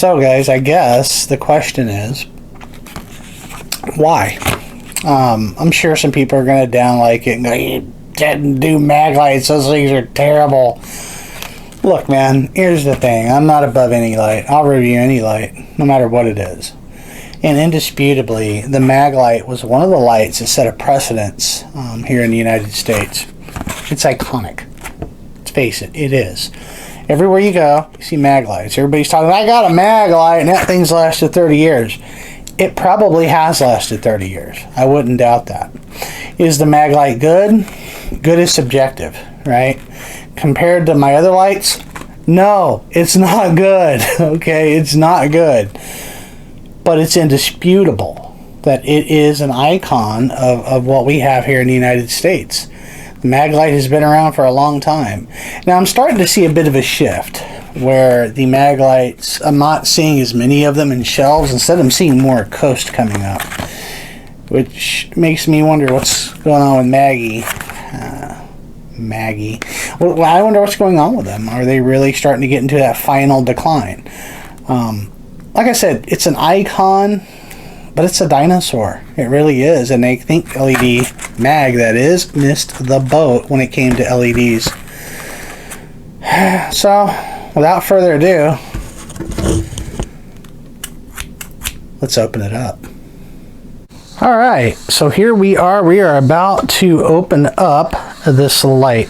So guys, I guess the question is, why? I'm sure some people are going to downlike it and go, you didn't do Maglites, those things are terrible. Look, man, here's the thing. I'm not above any light. I'll review any light, no matter what it is. And indisputably, the Maglite was one of the lights that set a precedence here in the United States. It's iconic. Let's face it, it is. Everywhere you go, you see Maglites. Everybody's talking, I got a Maglite, and that thing's lasted 30 years. It probably has lasted 30 years. I wouldn't doubt that. Is the Maglite good? Good is subjective, right? Compared to my other lights, no, it's not good. Okay, it's not good. But it's indisputable that it is an icon of what we have here in the United States. The Maglite has been around for a long time. Now I'm starting to see a bit of a shift where the Maglites, I'm not seeing as many of them in shelves. Instead, I'm seeing more Coast coming up, which makes me wonder what's going on with Maggie. Well, I wonder what's going on with them. Are they really starting to get into that final decline? Like I said, it's an icon, but it's a dinosaur. It really is. And I think LED Mag, that is, missed the boat when it came to LEDs. So, without further ado, let's open it up. Alright, so here we are. We are about to open up this light.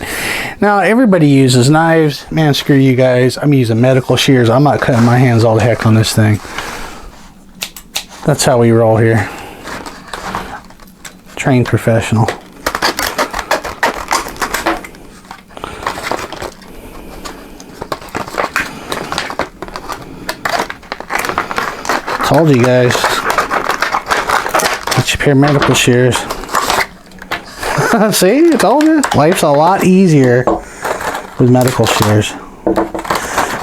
Now, everybody uses knives. Man, screw you guys. I'm using medical shears. I'm not cutting my hands all the heck on this thing. That's how we roll here. Trained professional. Told you guys. Get your pair of medical shears. See, I told you. Life's a lot easier with medical shears.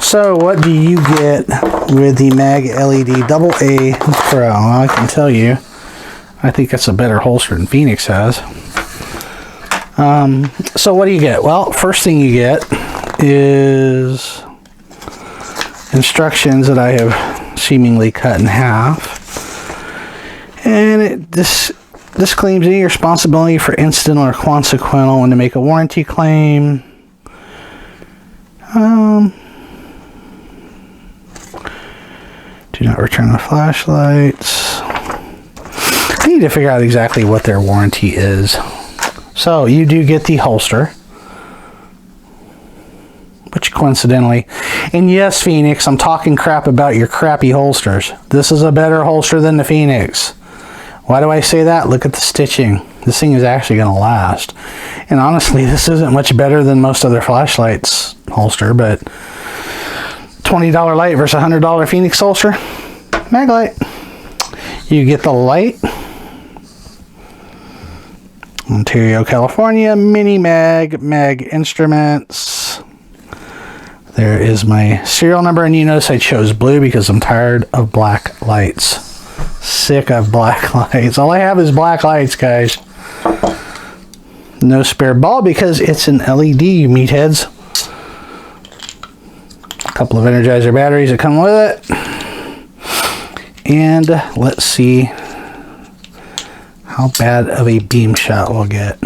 So, what do you get with the Mag LED Double A Pro? Well, I can tell you, I think that's a better holster than Phoenix has. So, what do you get? Well, first thing you get is instructions that I have seemingly cut in half. And it disclaims any responsibility for incidental or consequential when to make a warranty claim. Do not return the flashlights. I need to figure out exactly what their warranty is. So you do get the holster, which coincidentally, and yes, Phoenix, I'm talking crap about your crappy holsters. This is a better holster than the Phoenix. Why do I say that? Look at the stitching. This thing is actually going to last. And honestly, this isn't much better than most other flashlights holster, but $20 light versus $100 Phoenix holster, Maglite. You get the light. Ontario, California, Mini Mag Instruments. There is my serial number, and you notice I chose blue because I'm tired of black lights. Sick of black lights. All I have is black lights, guys. No spare bulb because it's an LED, you meatheads. A couple of Energizer batteries that come with it. And let's see how bad of a beam shot we'll get.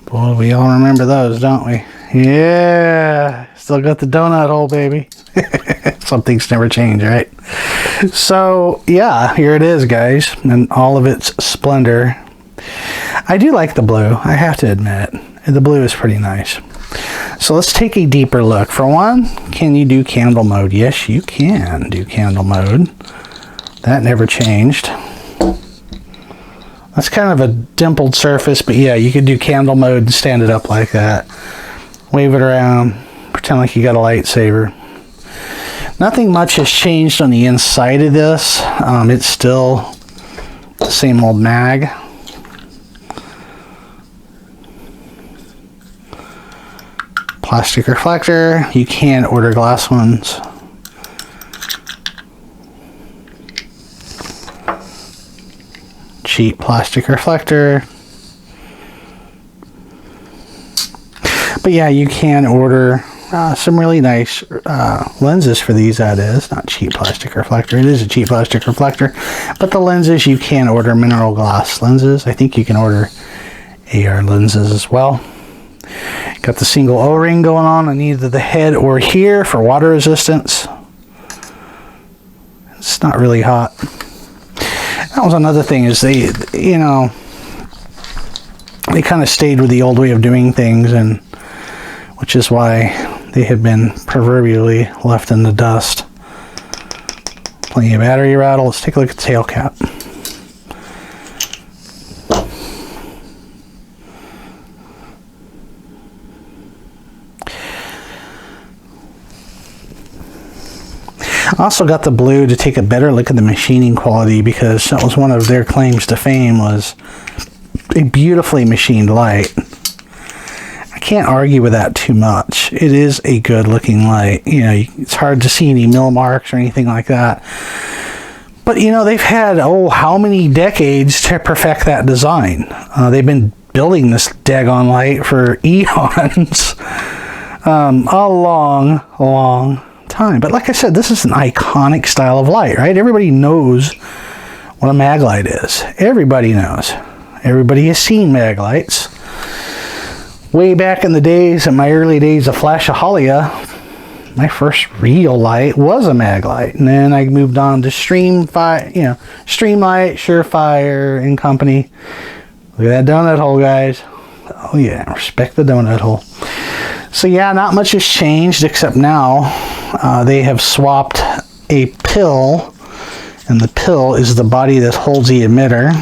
Boy, we all remember those, don't we? Yeah, still got the donut hole, baby. Some things never change, right? So, yeah, here it is, guys, in all of its splendor. I do like the blue, I have to admit. The blue is pretty nice. So let's take a deeper look. For one, can you do candle mode? Yes, you can do candle mode. That never changed. That's kind of a dimpled surface, but yeah, you could do candle mode and stand it up like that. Wave it around, pretend like you got a lightsaber. Nothing much has changed on the inside of this. It's still the same old mag. Plastic reflector. You can order glass ones. Cheap plastic reflector. But yeah, you can order some really nice lenses for these. That is not cheap plastic reflector. It is a cheap plastic reflector, but the lenses you can order mineral glass lenses. I think you can order AR lenses as well. Got the single O-ring going on either the head or here for water resistance. It's not really hot. That was another thing, is they, you know, they kind of stayed with the old way of doing things, and which is why they have been proverbially left in the dust. Plenty of battery rattle. Let's take a look at the tail cap. I also got the blue to take a better look at the machining quality, because that was one of their claims to fame, was a beautifully machined light. I can't argue with that too much. It is a good looking light. You know, it's hard to see any mill marks or anything like that. But you know, they've had, oh, how many decades to perfect that design? They've been building this daggone light for eons. A long time. But like I said, this is an iconic style of light, right? Everybody knows what a Maglite is. Everybody knows. Everybody has seen Maglites. Way back in the days, in my early days of Flashaholia, my first real light was a Maglite, and then I moved on to Streamlight, Surefire and company. Look at that donut hole, guys. Oh yeah, respect the donut hole. So yeah, not much has changed, except now they have swapped a pill, and the pill is the body that holds the emitter.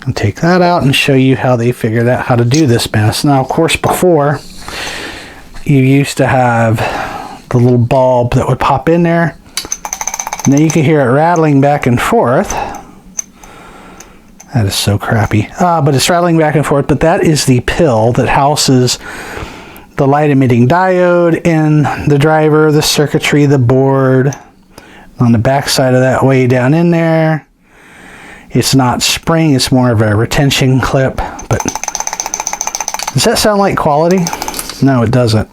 I'll take that out and show you how they figured out how to do this mess. Now, of course, before, you used to have the little bulb that would pop in there, and then you can hear it rattling back and forth. That is so crappy. But it's rattling back and forth, but that is the pill that houses the light emitting diode in the driver, the circuitry, the board. On the back side of that, way down in there, it's not spring, it's more of a retention clip. But does that sound like quality? No, it doesn't.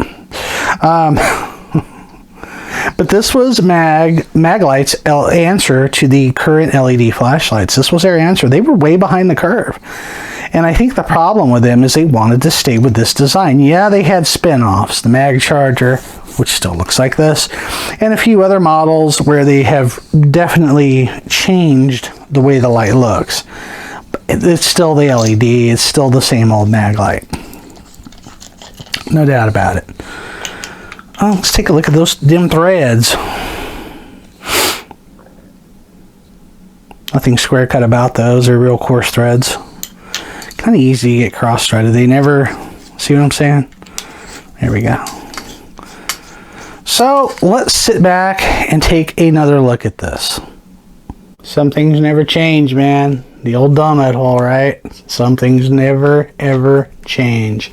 But this was Maglite's answer to the current LED flashlights. This was their answer. They were way behind the curve. And I think the problem with them is they wanted to stay with this design. Yeah, they had spin-offs, the Mag Charger, which still looks like this, and a few other models where they have definitely changed the way the light looks. It's still the LED. It's still the same old Maglite. No doubt about it. Oh, let's take a look at those dim threads. Nothing square cut about those. They're real coarse threads. Kind of easy to get cross-threaded. They never, see what I'm saying? There we go. So let's sit back and take another look at this. Some things never change, man. The old donut hole, right? Some things never, ever change.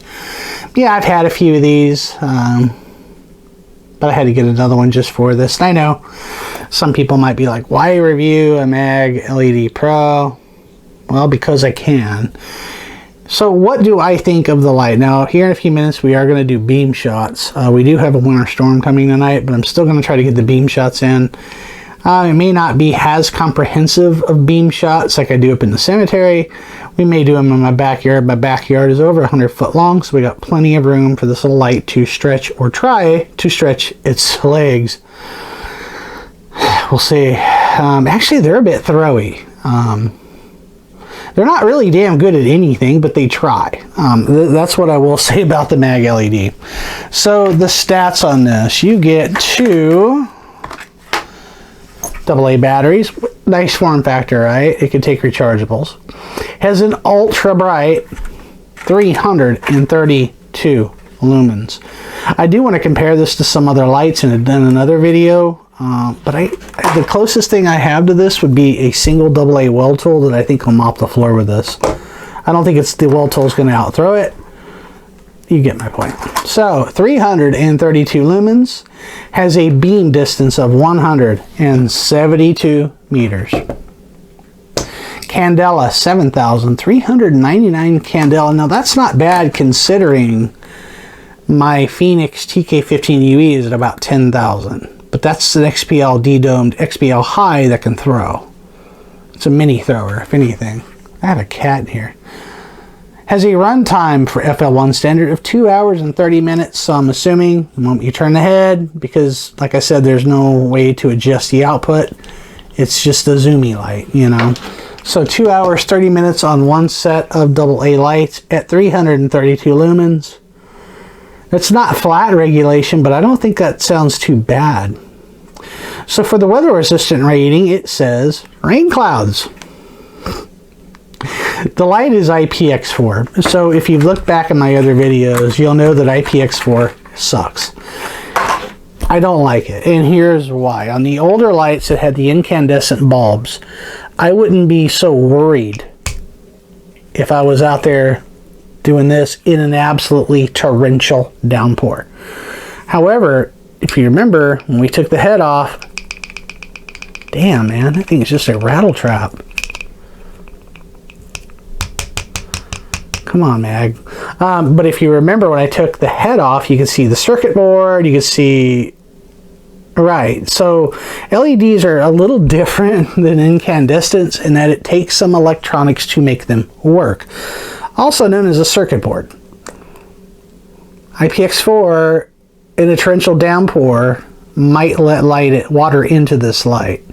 Yeah, I've had a few of these. But I had to get another one just for this. And I know some people might be like, why review a Mag LED Pro? Well, because I can. So what do I think of the light? Now, here in a few minutes, we are going to do beam shots. We do have a winter storm coming tonight, but I'm still going to try to get the beam shots in. It may not be as comprehensive of beam shots like I do up in the cemetery. We may do them in my backyard. My backyard is over 100 foot long, so we got plenty of room for this little light to stretch or try to stretch its legs. We'll see. Actually, they're a bit throwy. They're not really damn good at anything, but they try. That's what I will say about the Mag LED. So the stats on this, you get two AA batteries. Nice form factor, right? It can take rechargeables. Has an ultra bright 332 lumens. I do want to compare this to some other lights and I've done another video, but the closest thing I have to this would be a single AA weld tool that I think will mop the floor with this. I don't think the weld tool is going to outthrow it. You get my point. So 332 lumens, has a beam distance of 172 meters. Candela 7,399 candela. Now that's not bad considering My Phoenix TK15UE is at about 10,000, but that's an XPL D-domed XPL high that can throw. It's a mini thrower, if anything. I have a cat in here. Has a runtime for FL1 standard of 2 hours and 30 minutes, so I'm assuming the moment you turn the head, because like I said, there's no way to adjust the output. It's just a zoomy light, you know. So 2 hours, 30 minutes on one set of AA lights at 332 lumens. It's not flat regulation, but I don't think that sounds too bad. So for the weather resistant rating, it says rain clouds. The light is IPX4. So if you've looked back in my other videos, you'll know that IPX4 sucks. I don't like it, and here's why. On the older lights that had the incandescent bulbs, I wouldn't be so worried if I was out there doing this in an absolutely torrential downpour. However, if you remember, when we took the head off, damn man, I think it's just a rattle trap. Come on, Mag. But if you remember, when I took the head off, you could see the circuit board, you could see... Right, so LEDs are a little different than incandescents in that it takes some electronics to make them work. Also known as a circuit board. IPX4 in a torrential downpour might let water into this light.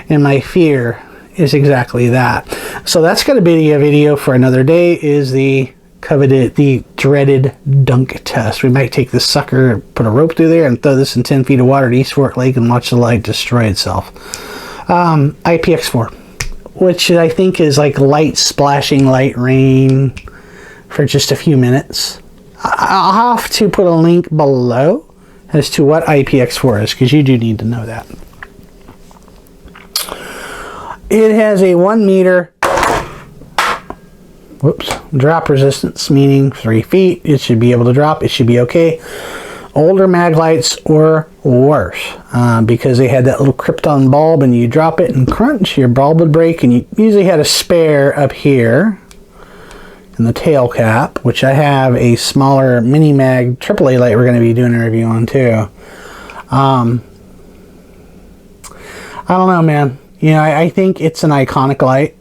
And my fear is exactly that. So that's going to be a video for another day, is the coveted, the dreaded dunk test. We might take this sucker, put a rope through there, and throw this in 10 feet of water at East Fork Lake and watch the light destroy itself. IPX4, which I think is like light splashing, light rain for just a few minutes. I'll have to put a link below as to what IPX4 is, because you do need to know that. It has a 1 meter drop resistance, meaning 3 feet. It should be able to drop. It should be okay. Older Maglites or worse, because they had that little krypton bulb, and you drop it and crunch, your bulb would break. And you usually had a spare up here in the tail cap, which I have a smaller mini mag AAA light we're going to be doing a review on too. I don't know, man. You know, I think it's an iconic light,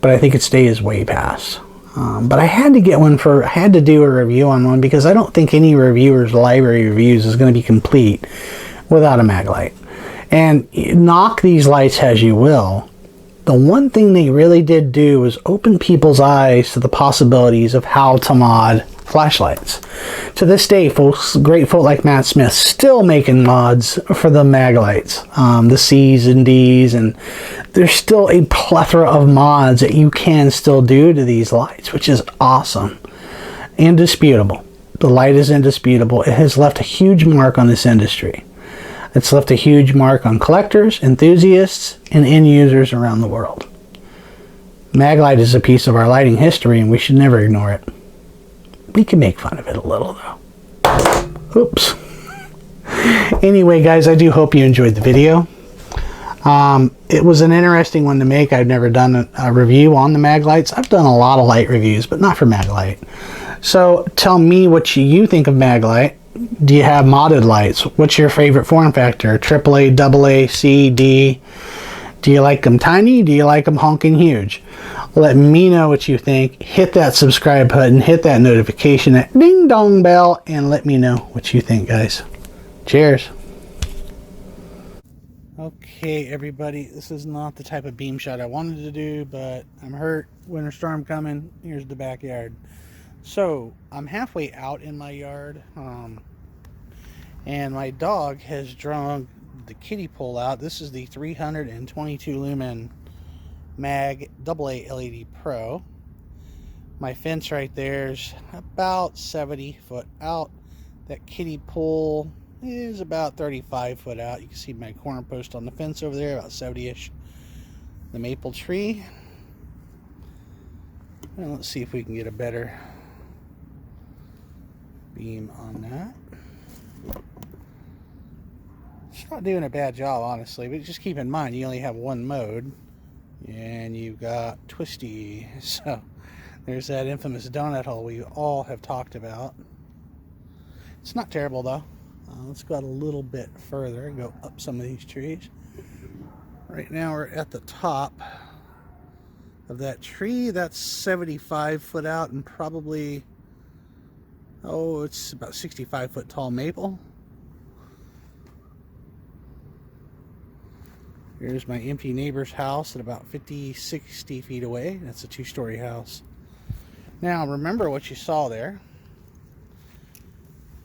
but I think its day is way past. But I had to get one I had to do a review on one, because I don't think any reviewer's library reviews is going to be complete without a Maglite. And knock these lights as you will, the one thing they really did do was open people's eyes to the possibilities of how to mod flashlights. To this day, folks, great folk like Matt Smith still making mods for the Maglites, the C's and D's, and there's still a plethora of mods that you can still do to these lights, which is awesome. Indisputable. The light is indisputable. It has left a huge mark on this industry. It's left a huge mark on collectors, enthusiasts, and end users around the world. Maglite is a piece of our lighting history, and we should never ignore it. We can make fun of it a little, though. Oops. Anyway, guys, I do hope you enjoyed the video. It was an interesting one to make. I've never done a review on the Maglites. I've done a lot of light reviews, but not for Maglite. So tell me what you think of Maglite. Do you have modded lights? What's your favorite form factor? AAA, AA, C, D? Do you like them tiny? Do you like them honking huge? Let me know what you think. Hit that subscribe button. Hit that notification, that ding dong bell, and let me know what you think, guys. Cheers. Okay, everybody. This is not the type of beam shot I wanted to do, but I'm hurt. Winter storm coming. Here's the backyard. So I'm halfway out in my yard, and my dog has drawn the kiddie pole out. This is the 322 lumen mag AA LED Pro. My fence right there is about 70 foot out. That kiddie pole is about 35 foot out. You can see my corner post on the fence over there, about 70-ish. The maple tree. And let's see if we can get a better beam on that. It's not doing a bad job, honestly, but just keep in mind you only have one mode, and you've got twisty. So there's that infamous donut hole we all have talked about. It's not terrible though. Let's go out a little bit further and go up some of these trees. Right now we're at the top of that tree. That's 75 foot out and probably, oh, it's about 65 foot tall maple. Here's my empty neighbor's house at about 50, 60 feet away. That's a 2-story house. Now remember what you saw there,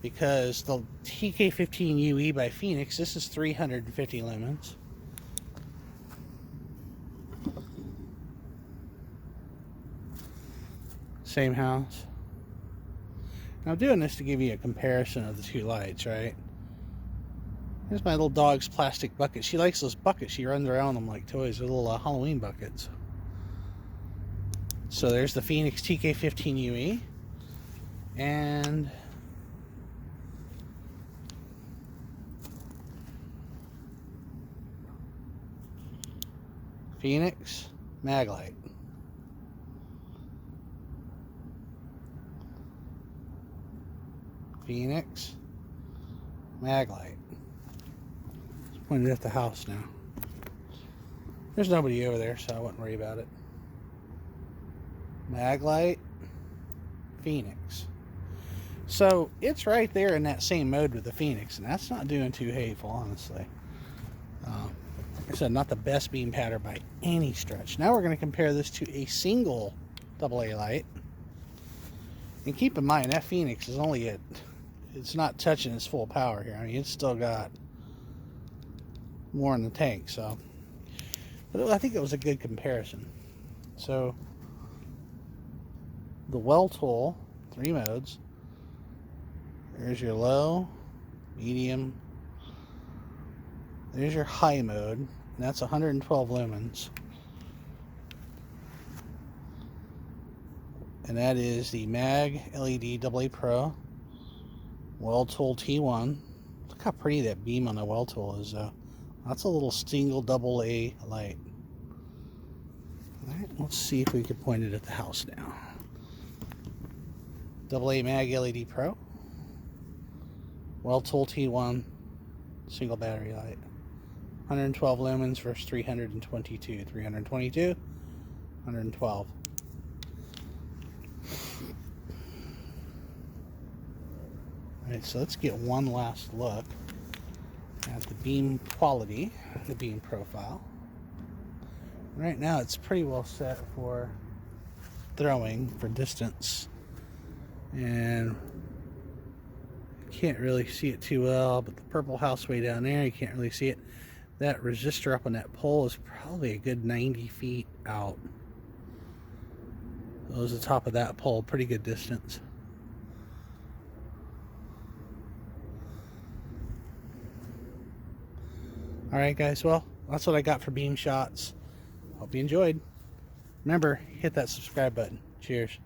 because the TK15 UE by Phoenix, this is 350 lumens. Same house. Now I'm doing this to give you a comparison of the two lights, right? Here's my little dog's plastic bucket. She likes those buckets. She runs around them like toys. They're little Halloween buckets. So there's the Phoenix TK15 UE. And Phoenix Maglite. Phoenix Maglite. Pointed at the house now. There's nobody over there, so I wouldn't worry about it. Maglite, Phoenix. So it's right there in that same mode with the Phoenix, and that's not doing too hateful, honestly. Like I said, not the best beam pattern by any stretch. Now we're going to compare this to a single AA light. And keep in mind, that Phoenix is only at, it's not touching its full power here. I mean, it's still got more in the tank, so. But I think it was a good comparison. So, the well tool, 3 modes. There's your low, medium. There's your high mode, and that's 112 lumens. And that is the Mag LED AA Pro well tool T1. Look how pretty that beam on the well tool is, though. That's a little single AA light. Alright, let's see if we can point it at the house now. AA Mag LED Pro. Well tool T1. Single battery light. 112 lumens versus 322. 322, 112. Alright, so let's get one last look at the beam quality, the beam profile. Right now it's pretty well set for throwing for distance, and can't really see it too well, but the purple house way down there, you can't really see it. That resistor up on that pole is probably a good 90 feet out. Those at the top of that pole, pretty good distance. Alright guys, well, that's what I got for beam shots. Hope you enjoyed. Remember, hit that subscribe button. Cheers.